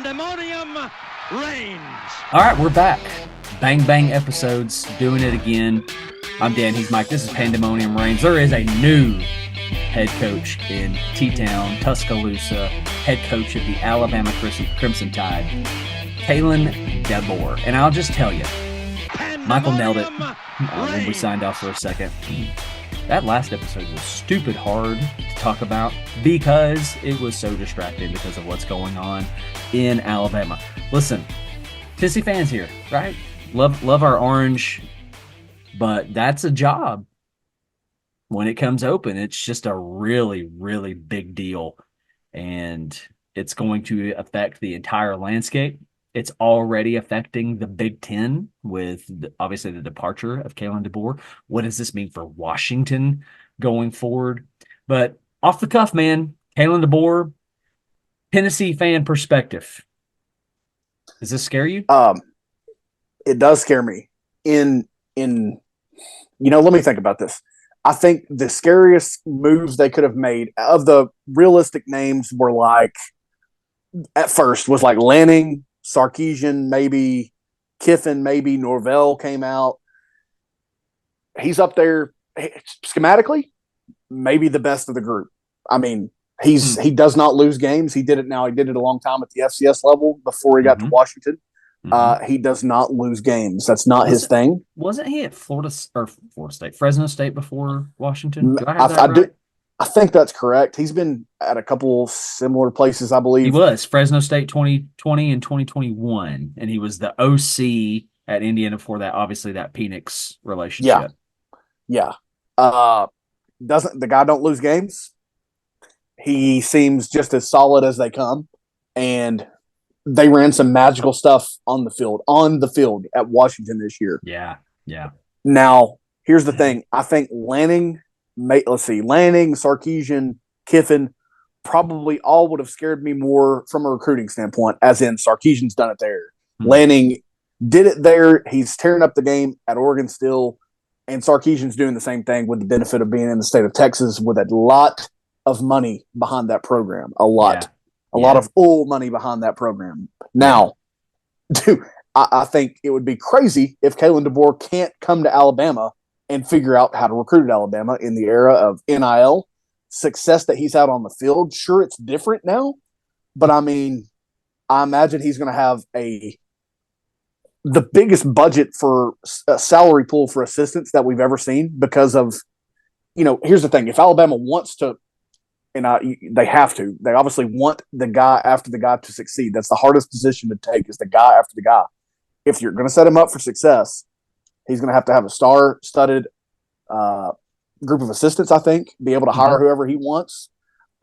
Pandemonium Reigns. All right, we're back. Bang Bang episodes, doing it again. I'm Dan, he's Mike. This is Pandemonium Reigns. There is a new head coach in T-Town, Tuscaloosa, head coach of the Alabama Crimson Tide, Karen DeBoar. And I'll just tell you, Michael nailed it when we signed off for a second. That last episode was stupid hard to talk about because it was so distracting because of what's going on in Alabama. Listen, Tennessee fans here, right? Love our orange, but that's a job. When it comes open, it's just a really, really big deal, and it's going to affect the entire landscape. It's already affecting the Big Ten with, obviously, the departure of Karen DeBoar. What does this mean for Washington going forward? But off the cuff, man, Karen DeBoar, Tennessee fan perspective. Does this scare you? It does scare me. Let me think about this. I think the scariest moves they could have made of the realistic names were at first was Lanning, Sarkisian, maybe Kiffin, maybe Norvell came out. He's up there schematically, maybe the best of the group. I mean, he does not lose games. He did it now. He did it a long time at the FCS level before he got to Washington. He does not lose games. That's not his thing. Wasn't he at Florida State, Fresno State before Washington? Do I have that right? I think that's correct. He's been at a couple similar places, I believe. He was Fresno State 2020 and 2021, and he was the OC at Indiana before that. Obviously, that Penix relationship. Yeah. The guy don't lose games. He seems just as solid as they come, and they ran some magical stuff on the field at Washington this year. Yeah. Now, here's the thing. I think Lanning, Sarkisian, Kiffin probably all would have scared me more from a recruiting standpoint, as in Sarkisian's done it there. Lanning did it there. He's tearing up the game at Oregon still, and Sarkisian's doing the same thing with the benefit of being in the state of Texas with a lot of money behind that program. A lot of old money behind that program. Now, I think it would be crazy if Karen DeBoar can't come to Alabama and figure out how to recruit at Alabama in the era of NIL success that he's out on the field. Sure, it's different now, but I mean, I imagine he's going to have the biggest budget for a salary pool for assistants that we've ever seen because of, here's the thing. If Alabama wants to, and they have to, they obviously want the guy after the guy to succeed. That's the hardest position to take, is the guy after the guy. If you're going to set him up for success, he's going to have a star-studded group of assistants, I think, be able to hire whoever he wants.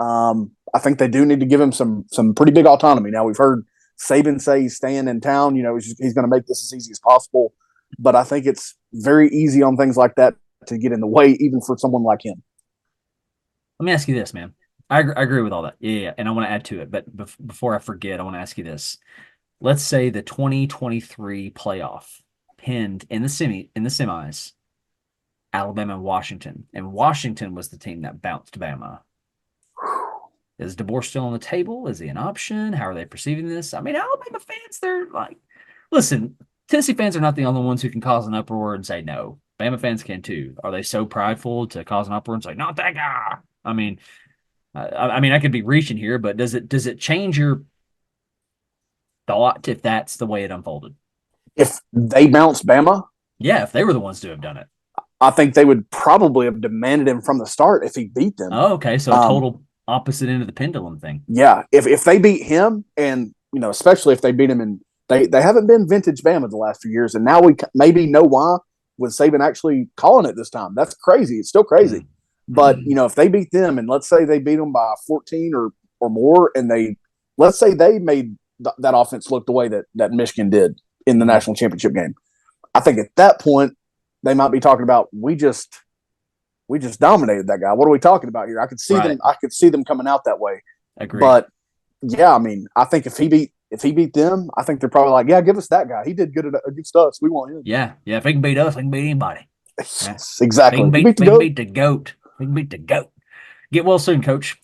I think they do need to give him some pretty big autonomy. Now, we've heard Saban say he's staying in town. He's going to make this as easy as possible. But I think it's very easy on things like that to get in the way, even for someone like him. Let me ask you this, man. I agree with all that. Yeah, and I want to add to it. But before I forget, I want to ask you this. Let's say the 2023 playoff pinned in the semis, Alabama and Washington was the team that bounced Bama. Is DeBoar still on the table? Is he an option? How are they perceiving this? I mean, Alabama fans, they're listen, Tennessee fans are not the only ones who can cause an uproar and say no. Bama fans can too. Are they so prideful to cause an uproar and say, not that guy? I mean, I could be reaching here, but does it change your thought if that's the way it unfolded? If they bounced Bama? Yeah, if they were the ones to have done it. I think they would probably have demanded him from the start if he beat them. Oh, okay. So a total opposite end of the pendulum thing. Yeah. If they beat him, and, especially if they beat him, and they haven't been vintage Bama the last few years, and now we maybe know why with Saban actually calling it this time. That's crazy. It's still crazy. But, if they beat them, and let's say they beat them by 14 or more, and let's say they made that offense look the way that Michigan did in the national championship game, I think at that point they might be talking about, we just dominated that guy. What are we talking about here? I could see them coming out that way. Agreed. But yeah, I mean, I think if he beat them, I think they're probably like, yeah, give us that guy. He did good stuff. So we want him. Yeah. If he can beat us, he can beat anybody. Yes, exactly. He can beat the GOAT. He can beat the GOAT. Get well soon, Coach.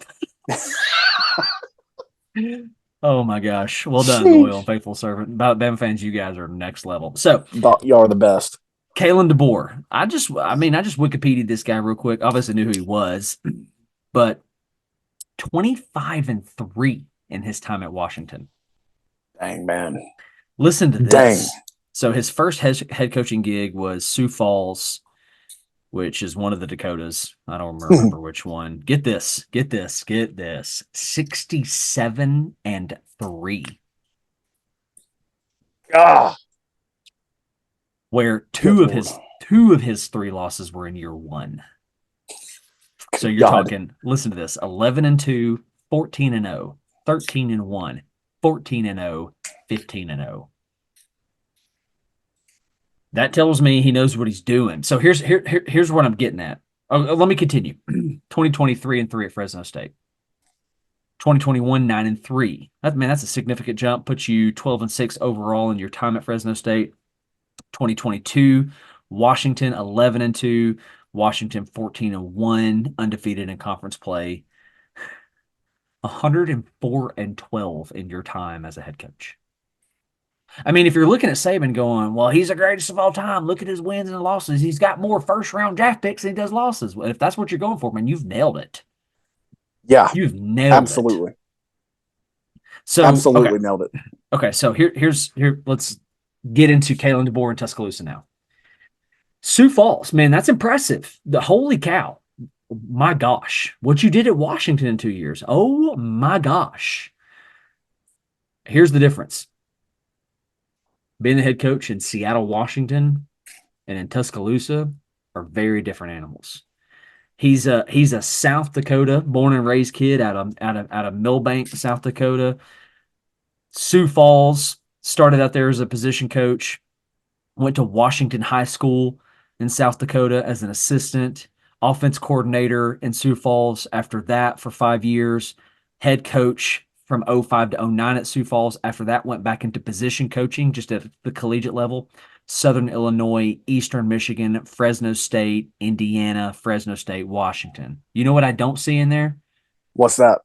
Oh my gosh. Well done, loyal and Sheesh. faithful servant. About Bama fans, you guys are next level. So Y'all are the best. Kalen DeBoar. I just Wikipedia'd this guy real quick. Obviously knew who he was, but 25-3 in his time at Washington. Dang, man. Listen to Dang. this. So his first head coaching gig was Sioux Falls, which is one of the Dakotas. I don't remember which one. Get this. 67-3. Ah, Where good two of Lord. his 3 losses were in year 1. So you're God. talking, listen to this, 11-2, 14-0, 13-1, 14-0, 15-0. That tells me he knows what he's doing. So here's what I'm getting at. Oh, let me continue. 2023-3 at Fresno State. 2021 9-3. That's a significant jump. Puts you 12-6 overall in your time at Fresno State. 2022, Washington 11-2. Washington 14-1, undefeated in conference play. 104-12 in your time as a head coach. I mean, if you're looking at Saban going, well, he's the greatest of all time. Look at his wins and losses. He's got more first-round draft picks than he does losses. Well, if that's what you're going for, man, you've nailed it. Yeah. You've nailed Absolutely. it. So Absolutely nailed it. Okay, so here let's get into Kalen DeBoar and Tuscaloosa now. Sioux Falls, man, that's impressive. Holy cow. My gosh. What you did at Washington in 2 years. Oh my gosh. Here's the difference. Being the head coach in Seattle, Washington, and in Tuscaloosa are very different animals. He's a South Dakota born and raised kid out of Millbank, South Dakota. Sioux Falls, started out there as a position coach, went to Washington High School in South Dakota as an assistant, offense coordinator in Sioux Falls after that for 5 years, head coach from 05 to 09 at Sioux Falls. After that, went back into position coaching just at the collegiate level. Southern Illinois, Eastern Michigan, Fresno State, Indiana, Fresno State, Washington. You know what I don't see in there? What's that?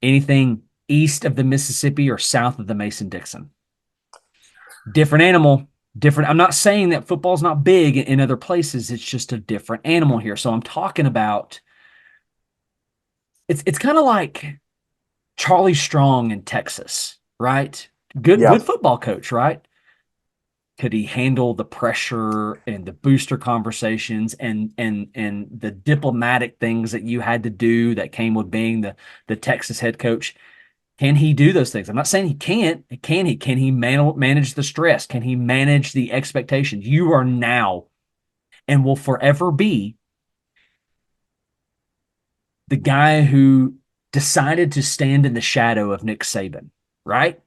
Anything east of the Mississippi or south of the Mason-Dixon. Different animal. Different. I'm not saying that football's not big in other places. It's just a different animal here. So I'm talking about it's kind of like Charlie Strong in Texas, right? Good football coach, right? Could he handle the pressure and the booster conversations and the diplomatic things that you had to do that came with being the Texas head coach? Can he do those things? I'm not saying he can't. Can he? Can he manage the stress? Can he manage the expectations? You are now and will forever be the guy who decided to stand in the shadow of Nick Saban, right?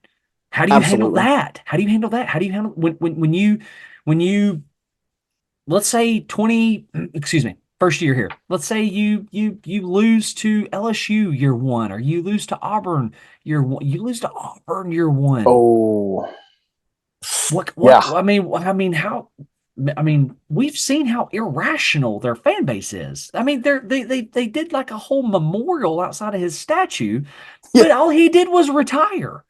How do you handle that? How do you handle that? How do you handle when you let's say first year here. Let's say you lose to LSU year 1, or you lose to Auburn year 1. You lose to Auburn year 1. Oh, What? Yeah. I mean, we've seen how irrational their fan base is. I mean, they did like a whole memorial outside of his statue, but all he did was retire.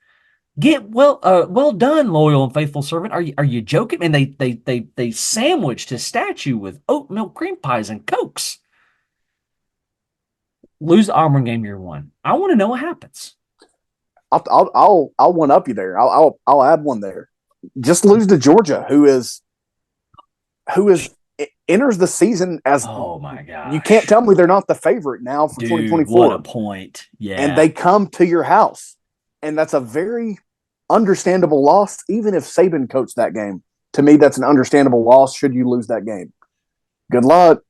Well done, loyal and faithful servant. Are you joking? And they sandwiched his statue with oat milk cream pies and Cokes. Lose the Auburn game year 1. I want to know what happens. I'll one up you there. I'll add one there. Just lose to Georgia, who enters the season as, oh my gosh, you can't tell me they're not the favorite now for 2024. What a point. Yeah. And they come to your house. And that's a very understandable loss, even if Saban coached that game. To me, that's an understandable loss should you lose that game. Good luck,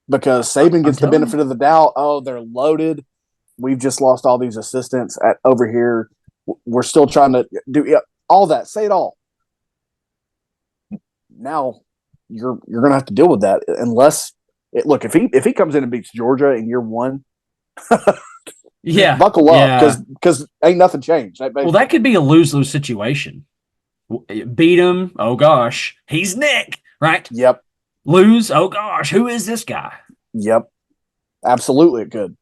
because Saban gets the benefit of the doubt. Oh, they're loaded. We've just lost all these assistants over here. We're still trying to do all that. Say it all. Now you're going to have to deal with that unless look, if he comes in and beats Georgia in year 1, yeah, buckle up, because ain't nothing changed. Well, that could be a lose-lose situation. Beat him. Oh gosh, he's Nick, right? Yep. Lose. Oh gosh, who is this guy? Yep. Absolutely, it could.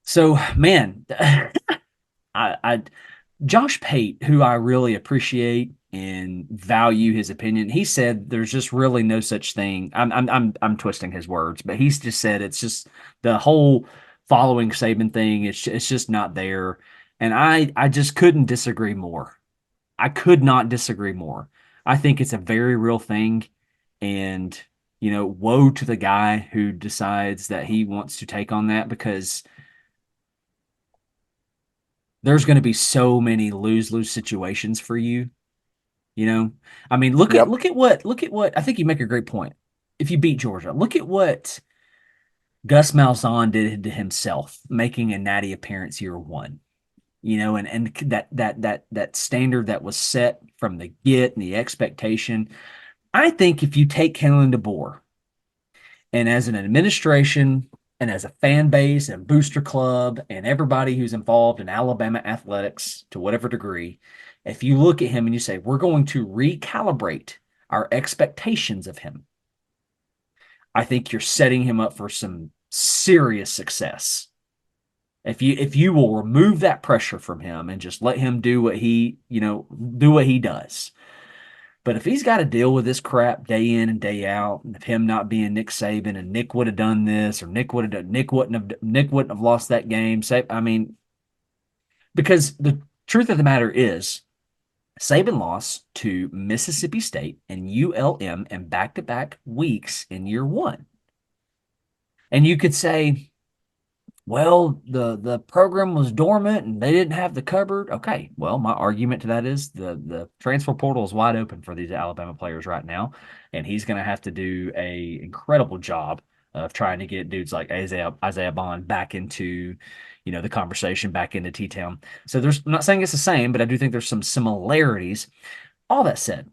So, man, I Josh Pate, who I really appreciate and value his opinion, he said there's just really no such thing. I'm twisting his words, but he's just said it's just the whole following Saban thing. It's just not there, and I just couldn't disagree more. I could not disagree more. I think it's a very real thing, and woe to the guy who decides that he wants to take on that, because there's going to be so many lose-lose situations for you. I mean, Yep. look at what I think you make a great point. If you beat Georgia, look at what Gus Malzahn did to himself, making a natty appearance year one. And that standard that was set from the get and the expectation. I think if you take Karen DeBoar, and as an administration and as a fan base and booster club and everybody who's involved in Alabama athletics to whatever degree, if you look at him and you say, we're going to recalibrate our expectations of him, I think you're setting him up for some serious success. If you will remove that pressure from him and just let him do what he does. But if he's got to deal with this crap day in and day out, and of him not being Nick Saban, and Nick would have done this, or Nick wouldn't have lost that game. I mean, because the truth of the matter is, Saban lost to Mississippi State and ULM in back-to-back weeks in year one. And you could say, well, the program was dormant and they didn't have the cupboard. Okay, well, my argument to that is the transfer portal is wide open for these Alabama players right now, and he's going to have to do a incredible job of trying to get dudes like Isaiah Bond back into, the conversation, back into T-Town. So I'm not saying it's the same, but I do think there's some similarities. All that said,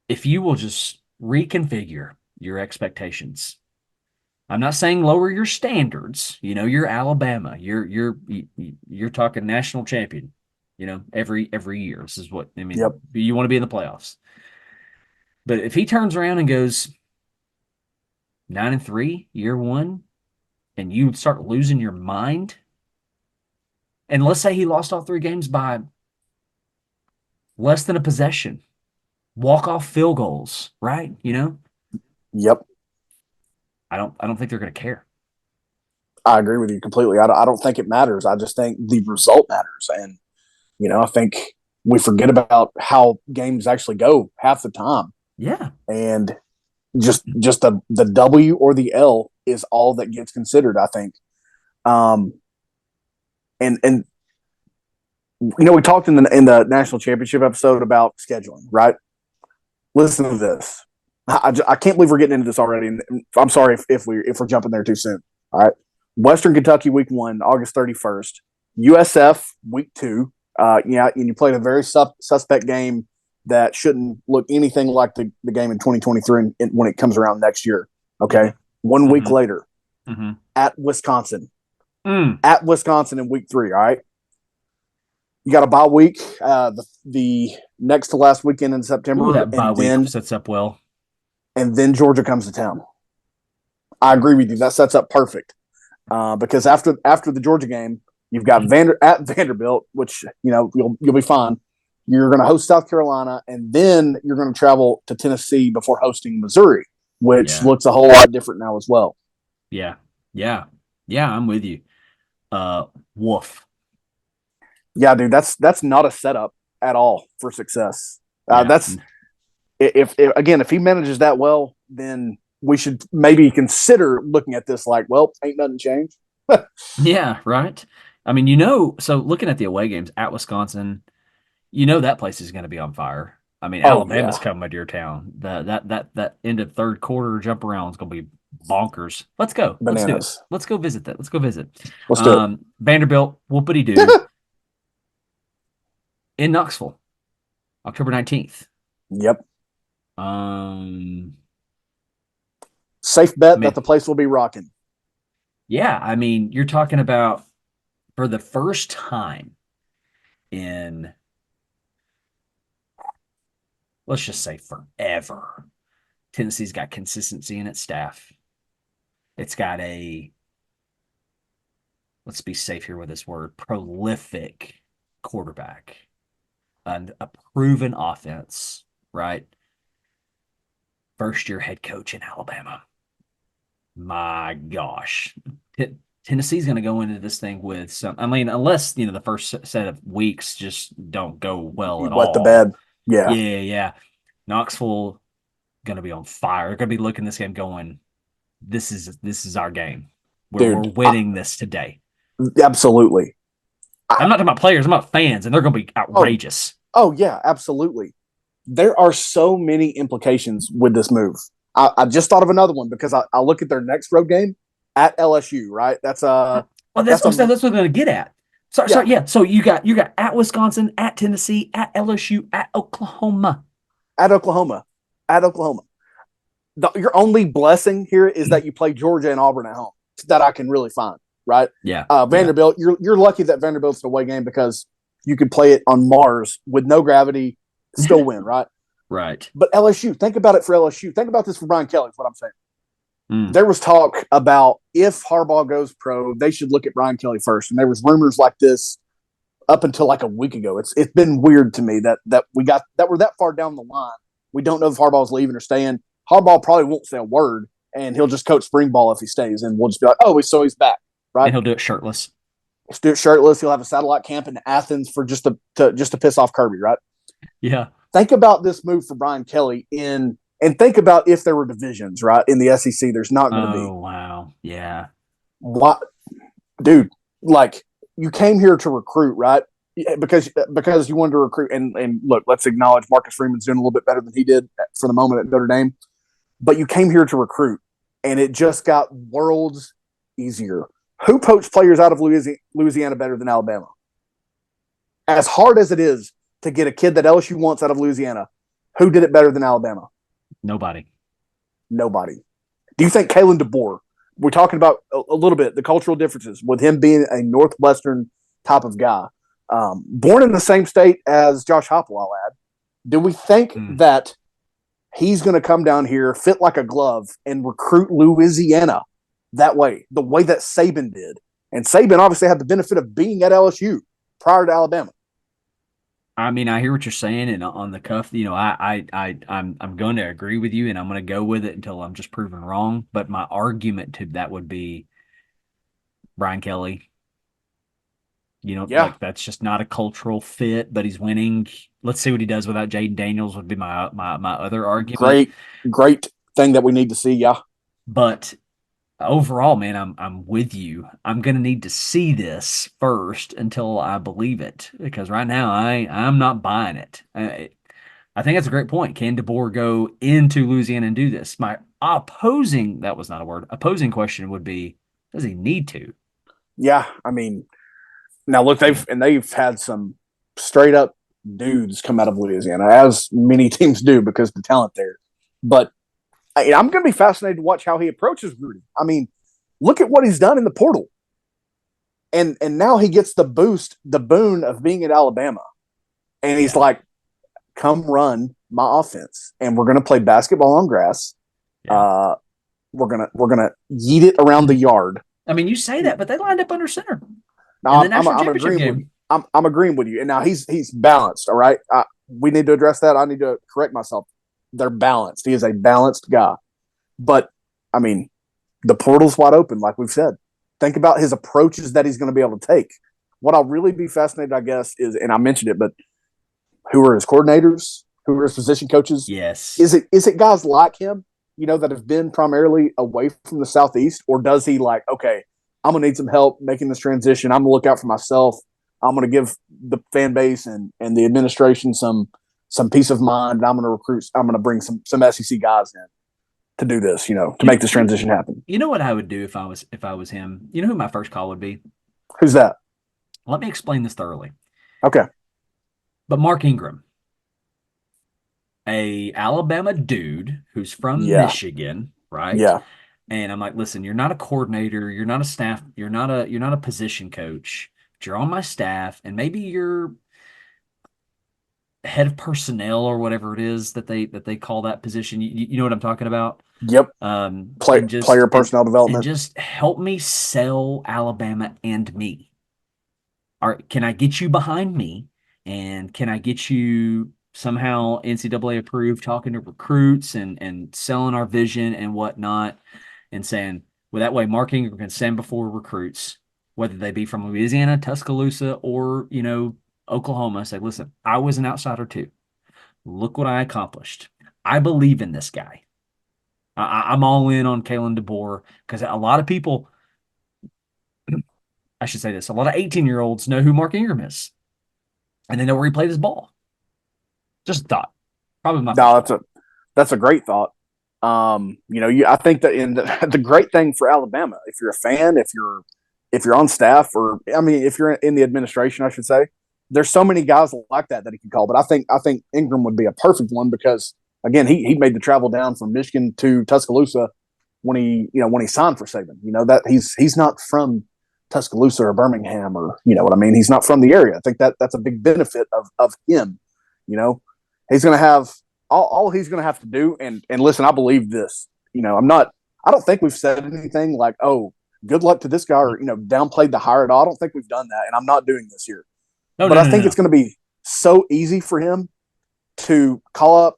if you will just reconfigure your expectations, I'm not saying lower your standards. You're Alabama. You're talking national champion. Every year. This is what I mean. Yep. You want to be in the playoffs. But if he turns around and goes 9-3 year one, and you start losing your mind, and let's say he lost all 3 games by less than a possession, walk-off field goals, right? Yep. I don't think they're going to care. I agree with you completely. I don't think it matters. I just think the result matters. And, I think we forget about how games actually go half the time. Yeah. And just the W or the L is all that gets considered, I think. And we talked in the national championship episode about scheduling, right? Listen to this. I can't believe we're getting into this already. And I'm sorry if we're jumping there too soon. All right. Western Kentucky week 1, August 31st. USF week 2. And you played a very suspect game that shouldn't look anything like the game in 2023 when it comes around next year. Okay. 1 week later, at Wisconsin. At Wisconsin in week 3. All right. You got a bye week, the next to last weekend in September. Ooh, that bye week sets up well. And then Georgia comes to town. I agree with you. That sets up perfect. Because after the Georgia game, you've got at Vanderbilt, which you'll be fine. You're going to host South Carolina, and then you're going to travel to Tennessee before hosting Missouri, which looks a whole lot different now as well. Yeah. I'm with you. Woof. Yeah, dude, that's not a setup at all for success. That's if he manages that well, then we should maybe consider looking at this like, well, ain't nothing changed. Yeah, right. I mean, so looking at the away games at Wisconsin, that place is going to be on fire. I mean, Alabama's coming to your town. That end of third quarter jump around is going to be bonkers. Let's go. Bananas. Let's do it. Let's go visit that. Let's go visit. Let's do it. Vanderbilt, whoopity-doo. In Knoxville, October 19th. Yep. Safe bet that the place will be rocking. Yeah, I mean, you're talking about for the first time in, let's just say forever, Tennessee's got consistency in its staff. It's got a let's be safe here with this word, prolific quarterback and a proven offense, right? First year head coach in Alabama. My gosh. Tennessee's going to go into this thing with some, I mean, unless, the first set of weeks just don't go well You at wet the all. bed. Yeah. Yeah. Knoxville going to be on fire. They're going to be looking at this game going, this is our game. We're winning this today. Absolutely. I'm not talking about players. I'm about fans, and they're going to be outrageous. Oh, yeah, absolutely. There are so many implications with this move. I just thought of another one because I look at their next road game at LSU, right? That's well, that's what I'm going to get at. Sorry. So you got at Wisconsin, at Tennessee, at LSU, at Oklahoma. At Oklahoma. Your only blessing here is that you play Georgia and Auburn at home that I can really find, right? Yeah. Vanderbilt, you're lucky that Vanderbilt's an away game because you could play it on Mars with no gravity, still win, right? Right. But LSU, think about it for LSU. Think about this for Brian Kelly, is what I'm saying. There was talk about if Harbaugh goes pro, they should look at Brian Kelly first. And there was rumors like this up until like a week ago. It's been weird to me that we're that far down the line. We don't know if Harbaugh's leaving or staying. Harbaugh probably won't say a word, and he'll just coach spring ball if he stays. And we'll just be like, oh, so he's back, right? And he'll do it shirtless. He'll have a satellite camp in Athens for just to piss off Kirby, right? Yeah. Think about this move for Brian Kelly and think about if there were divisions, right? In the SEC, there's not going to be. Oh, wow. Yeah. What, dude? Like, you came here to recruit, right? Because you wanted to recruit. And look, let's acknowledge Marcus Freeman's doing a little bit better than he did for the moment at Notre Dame. But you came here to recruit, and it just got worlds easier. Who poached players out of Louisiana better than Alabama? As hard as it is to get a kid that LSU wants out of Louisiana, who did it better than Alabama? Nobody. Do you think Karen DeBoar, we're talking about a little bit, the cultural differences with him being a Northwestern type of guy, born in the same state as Josh Heupel, I'll add. Do we think that he's going to come down here, fit like a glove, and recruit Louisiana that way, the way that Saban did? And Saban obviously had the benefit of being at LSU prior to Alabama. I mean, I hear what you're saying, and on the cuff, I'm going to agree with you, and I'm going to go with it until I'm just proven wrong. But my argument to that would be Brian Kelly. Like that's just not a cultural fit, but he's winning. Let's see what he does without Jaden Daniels would be my other argument. Great thing that we need to see, yeah. But overall, man, I'm with you. I'm gonna need to see this first until I believe it, because right now I'm not buying it. I think that's a great point. Can DeBoer go into Louisiana and do this? My opposing question would be, does he need to? Yeah, I mean, now look, they've had some straight up dudes come out of Louisiana, as many teams do because of the talent there. But I'm going to be fascinated to watch how he approaches Rudy. I mean, look at what he's done in the portal. And now he gets the boon of being at Alabama. And he's like, come run my offense. And we're going to play basketball on grass. Yeah. We're gonna yeet it around the yard. I mean, you say that, but they lined up under center. Now, I'm agreeing with you. And now he's balanced, all right? We need to address that. I need to correct myself. They're balanced. He is a balanced guy. But, I mean, the portal's wide open, like we've said. Think about his approaches that he's going to be able to take. What I'll really be fascinated, I guess, is, and I mentioned it, but who are his coordinators? Who are his position coaches? Yes. Is it guys like him, that have been primarily away from the Southeast? Or does he okay, I'm going to need some help making this transition. I'm going to look out for myself. I'm going to give the fan base and the administration some peace of mind. I'm going to bring some SEC guys in to do this, to make this transition happen. You know what I would do if I was him? You know who my first call would be? Who's that? Let me explain this thoroughly. Okay. But Mark Ingram, a Alabama dude who's from Michigan, right? Yeah. And I'm like, listen, you're not a coordinator, you're not a staff, you're not a position coach, but you're on my staff, and maybe you're head of personnel or whatever it is that they call that position. You know what I'm talking about? Yep. Player personnel and development. just help me sell Alabama and me. Can I get you behind me? And can I get you somehow NCAA approved, talking to recruits and selling our vision and whatnot, and saying, well, that way Mark Ingram can stand before recruits, whether they be from Louisiana, Tuscaloosa, or, Oklahoma, say, listen, I was an outsider too. Look what I accomplished. I believe in this guy. I'm all in on Karen DeBoar because a lot of people, I should say this, a lot of 18-year-olds know who Mark Ingram is, and they know where he played his ball. Just a thought. Probably my first thought. That's a great thought. I think that the great thing for Alabama, if you're a fan, if you're on staff, or if you're in the administration, I should say, there's so many guys like that he can call. But I think Ingram would be a perfect one because again, he made the travel down from Michigan to Tuscaloosa when he signed for Saban. That he's not from Tuscaloosa or Birmingham, or what I mean. He's not from the area. I think that's a big benefit of him. He's going to have all he's going to have to do. And listen, I believe this. I don't think we've said anything like, oh, good luck to this guy, or downplayed the hire at all. I don't think we've done that, and I'm not doing this here. I think it's going to be so easy for him to call up.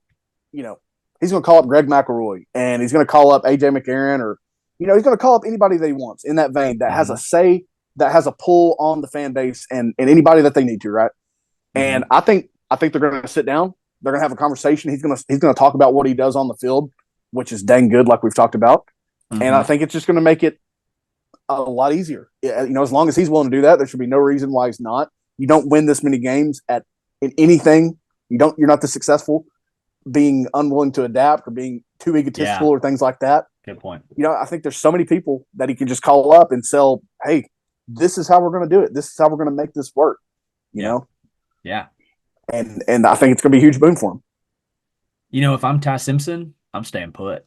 He's going to call up Greg McElroy, and he's going to call up AJ McCarron, or he's going to call up anybody that he wants in that vein that has a say, that has a pull on the fan base, and anybody that they need to, right? And I think they're going to sit down. They're going to have a conversation. He's going to talk about what he does on the field, which is dang good, like we've talked about. And I think it's just going to make it a lot easier. As long as he's willing to do that, there should be no reason why he's not. You don't win this many games in anything. You're not this successful being unwilling to adapt or being too egotistical or things like that. Good point. I think there's so many people that he can just call up and sell, hey, this is how we're going to do it. This is how we're going to make this work. You know? And I think it's going to be a huge boon for him. If I'm Ty Simpson, I'm staying put.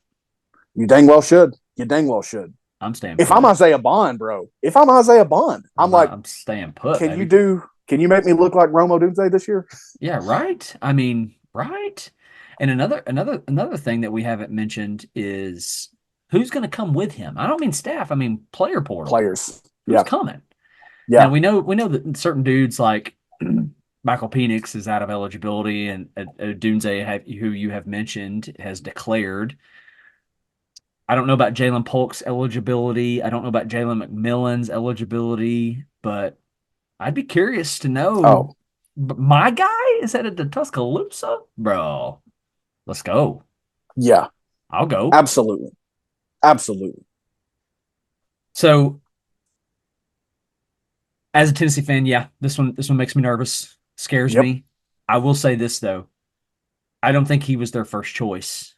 You dang well should. I'm staying put. If I'm Isaiah Bond, bro, I'm staying put. Can you make me look like Rome Odunze this year? Yeah, right. I mean, right. And another thing that we haven't mentioned is who's going to come with him. I don't mean staff. I mean player portal. Players. Who's coming? Yeah. Now we know that certain dudes like Michael Penix is out of eligibility, and Odunze, who you have mentioned, has declared. I don't know about Jalen Polk's eligibility. I don't know about Jalen McMillan's eligibility, but I'd be curious to know. Oh, my guy is headed to Tuscaloosa, bro. Let's go. Yeah, I'll go. Absolutely. So, as a Tennessee fan, this one makes me nervous, scares me. I will say this though, I don't think he was their first choice.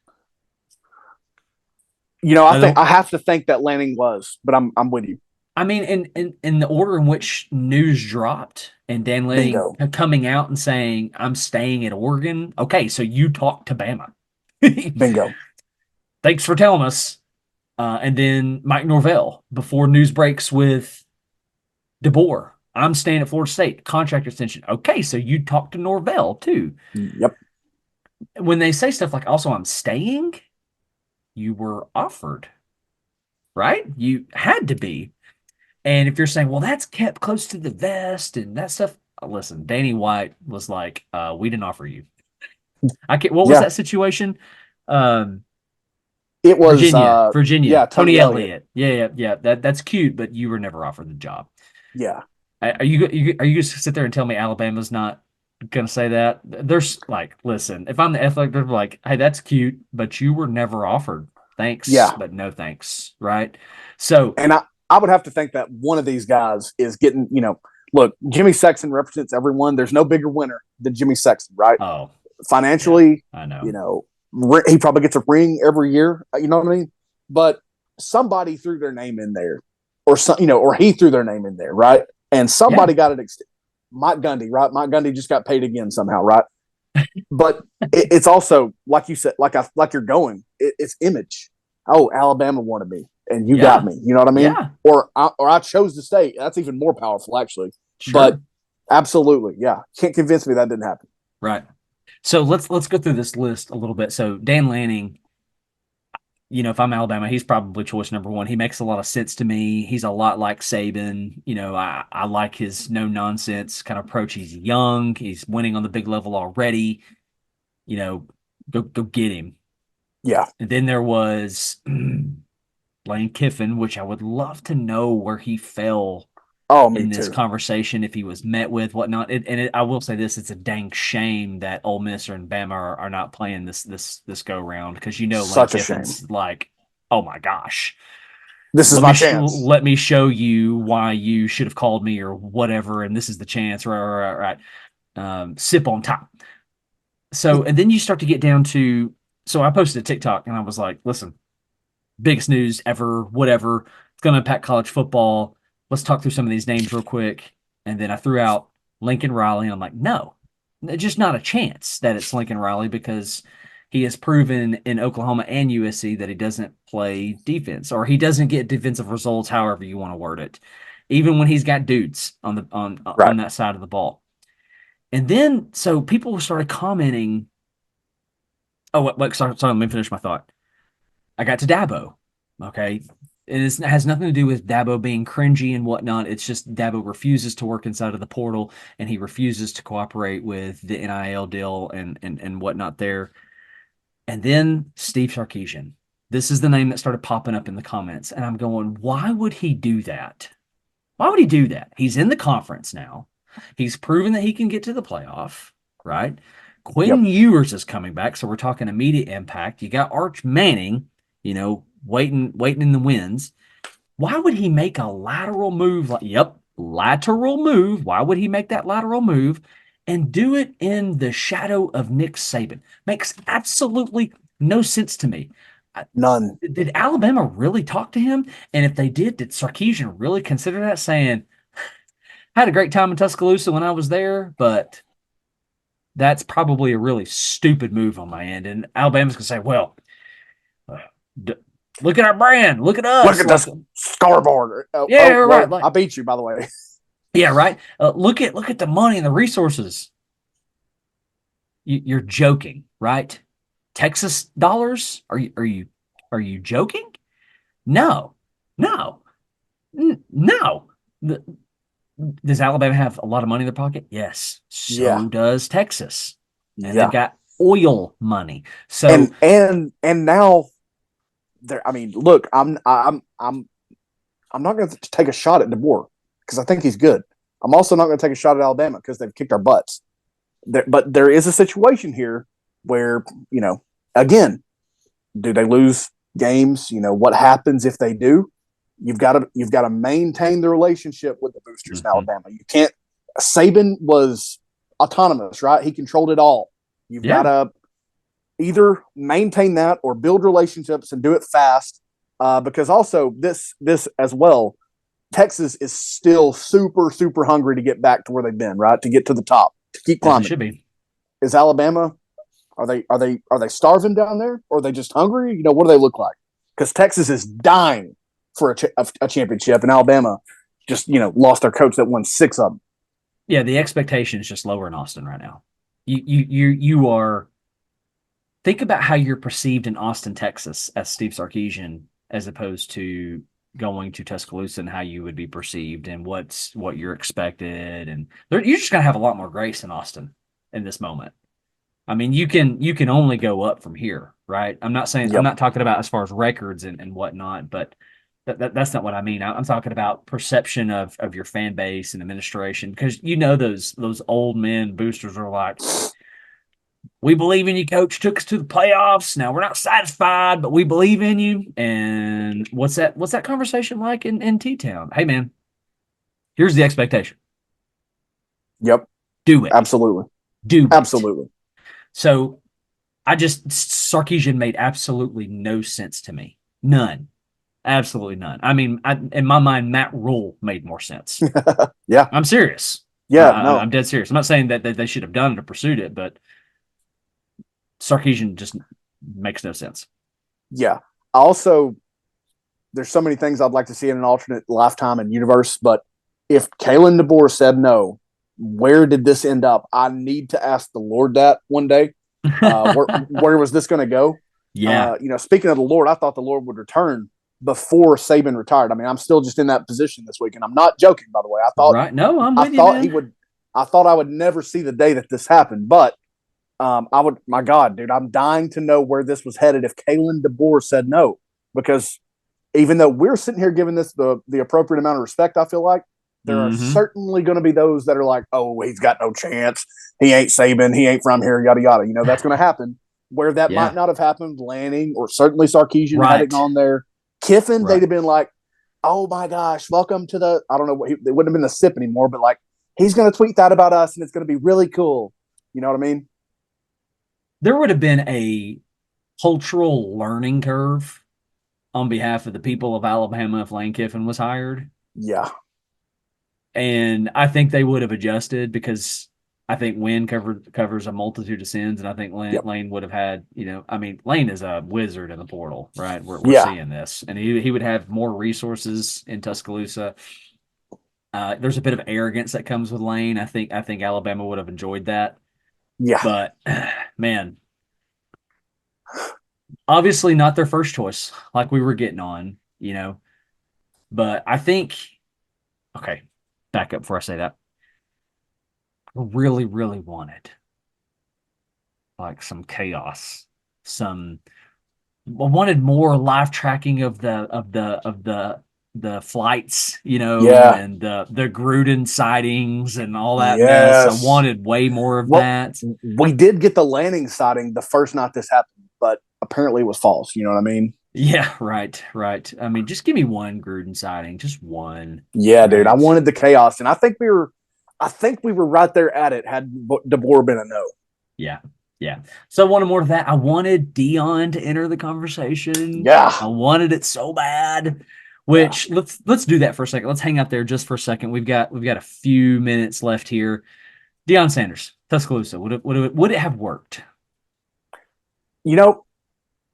I have to think that Lanning was, but I'm with you. I mean, in the order in which news dropped and Dan Lanning coming out and saying, I'm staying at Oregon. Okay, so you talked to Bama. Bingo. Thanks for telling us. And then Mike Norvell, before news breaks with DeBoar, I'm staying at Florida State, contract extension. Okay, so you talked to Norvell too. Yep. When they say stuff like, also, I'm staying, you were offered, right? You had to be. And if you're saying, well, that's kept close to the vest and that stuff, listen, Danny White was like, we didn't offer you. What was that situation? It was Virginia. Yeah, Tony Elliott. Yeah. That's cute, but you were never offered the job. Yeah. Are you going to sit there and tell me Alabama's not going to say that? There's listen, if I'm the athletic, they're like, hey, that's cute, but you were never offered. Thanks, but no thanks, right? So, and I would have to think that one of these guys is getting, look, Jimmy Sexton represents everyone. There's no bigger winner than Jimmy Sexton, right? Oh, financially, I know. He probably gets a ring every year. You know what I mean? But somebody threw their name in there, or he threw their name in there, right? And somebody got it. Mike Gundy, right? Mike Gundy just got paid again somehow, right? But it's also like you said, like you're going. It's image. Oh, Alabama wanted me, and you got me. You know what I mean? Yeah. Or I chose to stay. That's even more powerful, actually. Sure. But absolutely, can't convince me that didn't happen. Right. So let's go through this list a little bit. So Dan Lanning, if I'm Alabama, he's probably choice number one. He makes a lot of sense to me. He's a lot like Saban. I like his no nonsense kind of approach. He's young. He's winning on the big level already. Go get him. Yeah. And then there was Lane Kiffin, which I would love to know where he fell Oh, me in this too. conversation, if he was met with whatnot. I will say this: it's a dang shame that Ole Miss and Bama are not playing this go round, because Lane Such a shame. Kiffin's like, oh my gosh, This is my chance. let me show you why you should have called me or whatever, and this is the chance, right. Sip on top. So, and then you start to get down to, so I posted a TikTok and I was like, listen, biggest news ever, whatever. It's going to impact college football. Let's talk through some of these names real quick. And then I threw out Lincoln Riley. And I'm like, no, just not a chance that it's Lincoln Riley, because he has proven in Oklahoma and USC that he doesn't play defense, or he doesn't get defensive results, however you want to word it, even when he's got dudes on that side of the ball. And then, so people started commenting. Oh, wait, sorry, let me finish my thought. I got to Dabo. Okay. It has nothing to do with Dabo being cringy and whatnot. It's just Dabo refuses to work inside of the portal, and he refuses to cooperate with the NIL deal and whatnot there. And then Steve Sarkisian. This is the name that started popping up in the comments. And I'm going, why would he do that? Why would he do that? He's in the conference now. He's proven that he can get to the playoff, right? Quinn Ewers is coming back, so we're talking immediate impact. You got Arch Manning, waiting in the wings. Why would he make a lateral move? Lateral move. Why would he make that lateral move and do it in the shadow of Nick Saban? Makes absolutely no sense to me. None. Did Alabama really talk to him? And if they did Sarkisian really consider that, saying, I had a great time in Tuscaloosa when I was there, but that's probably a really stupid move on my end. And Alabama's going to say, well, look at our brand. Look at us. Look at the scoreboard. Right. I beat you, by the way. Yeah, right. Look at the money and the resources. You're joking, right? Texas dollars? Are you joking? No. Does Alabama have a lot of money in their pocket? Yes. So does Texas. And they've got oil money. So and now there. I mean, look, I'm not going to take a shot at DeBoar because I think he's good. I'm also not going to take a shot at Alabama because they've kicked our butts. But there is a situation here where, again, do they lose games? What happens if they do? You've got to maintain the relationship with the boosters in Alabama. You can't. Saban was autonomous, right? He controlled it all. You've got to either maintain that or build relationships and do it fast. Because also this as well, Texas is still super, super hungry to get back to where they've been, right? To get to the top, to keep climbing. Yes, it should be. Is Alabama? Are they starving down there, or are they just hungry? What do they look like? Because Texas is dying for a championship, and Alabama just lost their coach that won 6 of them. Yeah, the expectation is just lower in Austin right now. You are. Think about how you're perceived in Austin, Texas, as Steve Sarkisian, as opposed to going to Tuscaloosa, and how you would be perceived and what you're expected, and you're just gonna have a lot more grace in Austin in this moment. I mean, you can only go up from here, right? I'm not saying I'm not talking about as far as records and whatnot, but that's not what I mean. I'm talking about perception of your fan base and administration, because those old men boosters are like, we believe in you, coach. Took us to the playoffs. Now we're not satisfied, but we believe in you. And what's that conversation like in T-Town? Hey, man, here's the expectation. Yep. Do it. Absolutely. Do it. Absolutely. So Sarkisian made absolutely no sense to me. None. Absolutely none. I mean, in my mind, Matt Rule made more sense. Yeah. I'm serious. Yeah, no. I'm dead serious. I'm not saying that they should have done it or pursued it, but Sarkisian just makes no sense. Yeah. Also, there's so many things I'd like to see in an alternate lifetime and universe, but if Karen DeBoar said no, where did this end up? I need to ask the Lord that one day. Where was this going to go? Yeah. Speaking of the Lord, I thought the Lord would return before Saban retired. I mean, I'm still just in that position this week, and I'm not joking, by the way. Right. No, I'm I with you, thought he man. would. I thought I would never see the day that this happened, but I would. My God, dude, I'm dying to know where this was headed if Karen DeBoar said no, because even though we're sitting here giving this the appropriate amount of respect, I feel like there are Mm-hmm. certainly going to be those that are like, "Oh, he's got no chance. He ain't Saban. He ain't from here. Yada yada." That's going to happen. Where that might Yeah. not have happened, Lanning or certainly Sarkisian had it Right. gone there. Kiffin, they'd Right. have been like, "Oh my gosh, welcome to the." I don't know what it wouldn't have been the SIP anymore, but like he's going to tweet that about us, and it's going to be really cool. You know what I mean? There would have been a cultural learning curve on behalf of the people of Alabama if Lane Kiffin was hired. Yeah, And I think they would have adjusted because I think Wynn covers a multitude of sins, and I think yep, Lane would have had, I mean, Lane is a wizard in the portal, right? We're yeah, seeing this, and he would have more resources in Tuscaloosa. There's a bit of arrogance that comes with Lane. I think Alabama would have enjoyed that, yeah. but man, obviously not their first choice, like we were getting on. But I think, okay, back up before I say that. I really, really wanted like some chaos, some. I wanted more live tracking of the flights, Yeah. and the Gruden sightings and all that mess. I Yes. wanted way more of Well, that. we did get the Lanning sighting the first night this happened, but apparently it was false. You know what I mean? Yeah, right, right. I mean, just give me one Gruden sighting, just one, Yeah, dude. I right? wanted the chaos, and I think we were right there at it had DeBoer been a no. Yeah, yeah. So I wanted more of that. I wanted Dion to enter the conversation. Yeah, I wanted it so bad. yeah. Which let's do that for a second. Let's hang out there just for a second. We've got a few minutes left here. Deion Sanders, Tuscaloosa. Would it have worked? You know,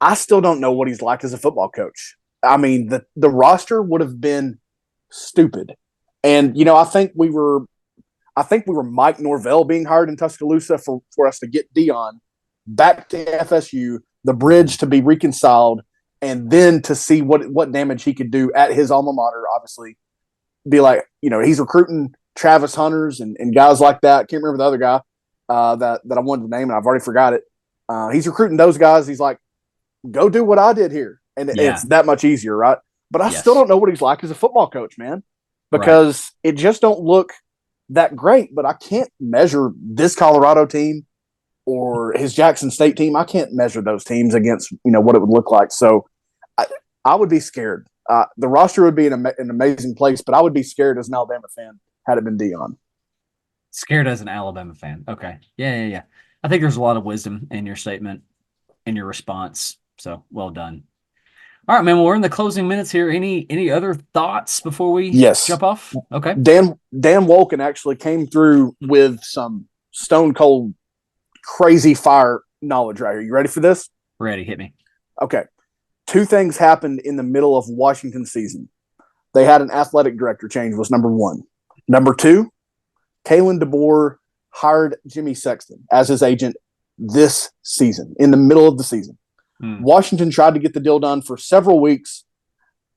I still don't know what he's like as a football coach. I mean, the roster would have been stupid, and I think we were Mike Norvell being hired in Tuscaloosa for us to get Dion back to FSU, the bridge to be reconciled, and then to see what damage he could do at his alma mater. Obviously, be like, he's recruiting Travis Hunters and guys like that. Can't remember the other guy that I wanted to name, and I've already forgot it. He's recruiting those guys. He's like, go do what I did here, and it's Yeah. that much easier, right? But I still Yes. don't know what he's like as a football coach, man, Right. because it just don't look that great. But I can't measure this Colorado team or his Jackson State team. I can't measure those teams against what it would look like. So I, I would be scared. The roster would be an amazing place, but I would be scared as an Alabama fan had it been Dion. Scared as an Alabama fan. Okay. Yeah, yeah, yeah. I think there's a lot of wisdom in your statement, in your response. So well done. All right, man. Well, we're in the closing minutes here. Any other thoughts before we Yes, jump off? Okay. Dan Wolken actually came through with some stone cold crazy fire knowledge right here. You ready for this? Ready. Hit me. Okay. Two things happened in the middle of Washington season. They had an athletic director change was number one. Number two, Kalen DeBoer hired Jimmy Sexton as his agent this season, in the middle of the season. Washington tried to get the deal done for several weeks.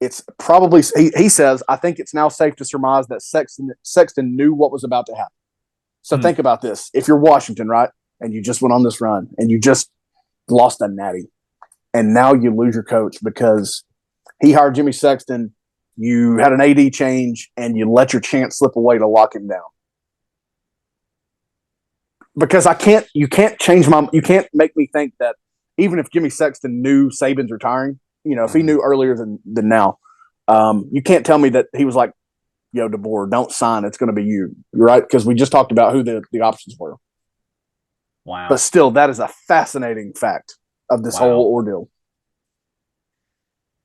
It's probably, he says, I think it's now safe to surmise that Sexton knew what was about to happen. So think about this. If you're Washington, right, and you just went on this run and you just lost a natty, and now you lose your coach because he hired Jimmy Sexton, you had an AD change, and you let your chance slip away to lock him down. Because you can't make me think that even if Jimmy Sexton knew Saban's retiring, if he knew earlier than now, you can't tell me that he was like, yo, DeBoer, don't sign. It's going to be you, right? Because we just talked about who the options were. Wow. But still, that is a fascinating fact of this whole ordeal.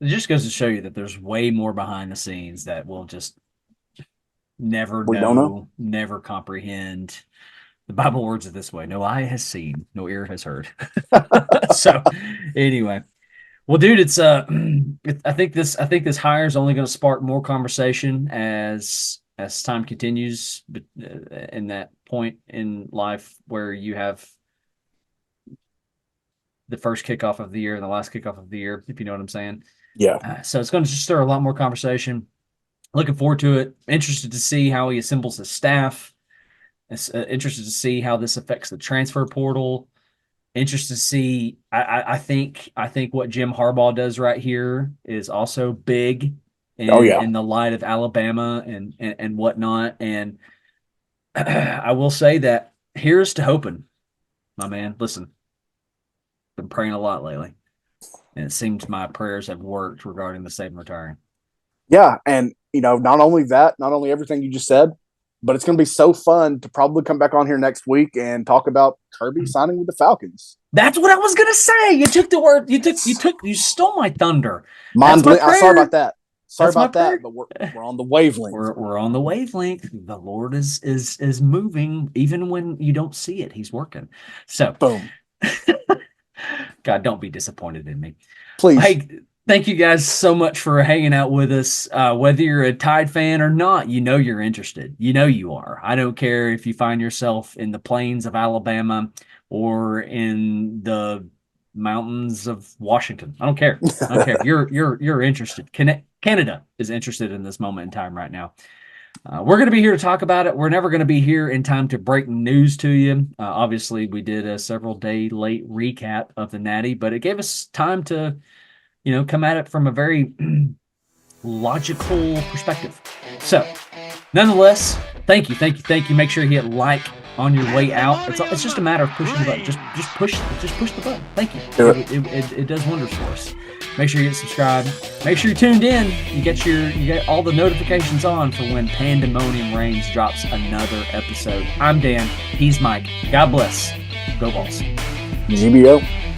It just goes to show you that there's way more behind the scenes that we'll just never Don't know. never comprehend. The Bible words it this way: "No eye has seen, no ear has heard." So, anyway, well, dude, it's I think this hire is only going to spark more conversation as time continues, but in that point in life where you have the first kickoff of the year and the last kickoff of the year, if you know what I'm saying. Yeah. So it's going to just stir a lot more conversation. Looking forward to it. Interested to see how he assembles his staff. Interested to see how this affects the transfer portal. Interested to see. I think what Jim Harbaugh does right here is also big in the light of Alabama and whatnot. And I will say that here's to hoping, my man. Listen, been praying a lot lately, and it seems my prayers have worked regarding the Saban retiring. Yeah, and not only everything you just said, but it's going to be so fun to probably come back on here next week and talk about Kirby signing with the Falcons. That's what I was going to say. You took the word. You stole my thunder. Sorry about that. But we're on the wavelength. We're on the wavelength. The Lord is moving even when you don't see it. He's working. So boom. God, don't be disappointed in me. Please. Hey, thank you guys so much for hanging out with us. Whether you're a Tide fan or not, you're interested. You are. I don't care if you find yourself in the plains of Alabama or in the mountains of Washington. I don't care. You're interested. Canada is interested in this moment in time right now. We're going to be here to talk about it. We're never going to be here in time to break news to you. Obviously, we did a several-day late recap of the Natty, but it gave us time to, come at it from a very logical perspective. So, nonetheless, thank you. Make sure you hit like on your way out. It's just a matter of pushing the button. Just push the button. Thank you. It does wonders for us. Make sure you get subscribed. Make sure you're tuned in. You get all the notifications on for when Pandemonium Reigns drops another episode. I'm Dan. He's Mike. God bless. Go Balls. GBO.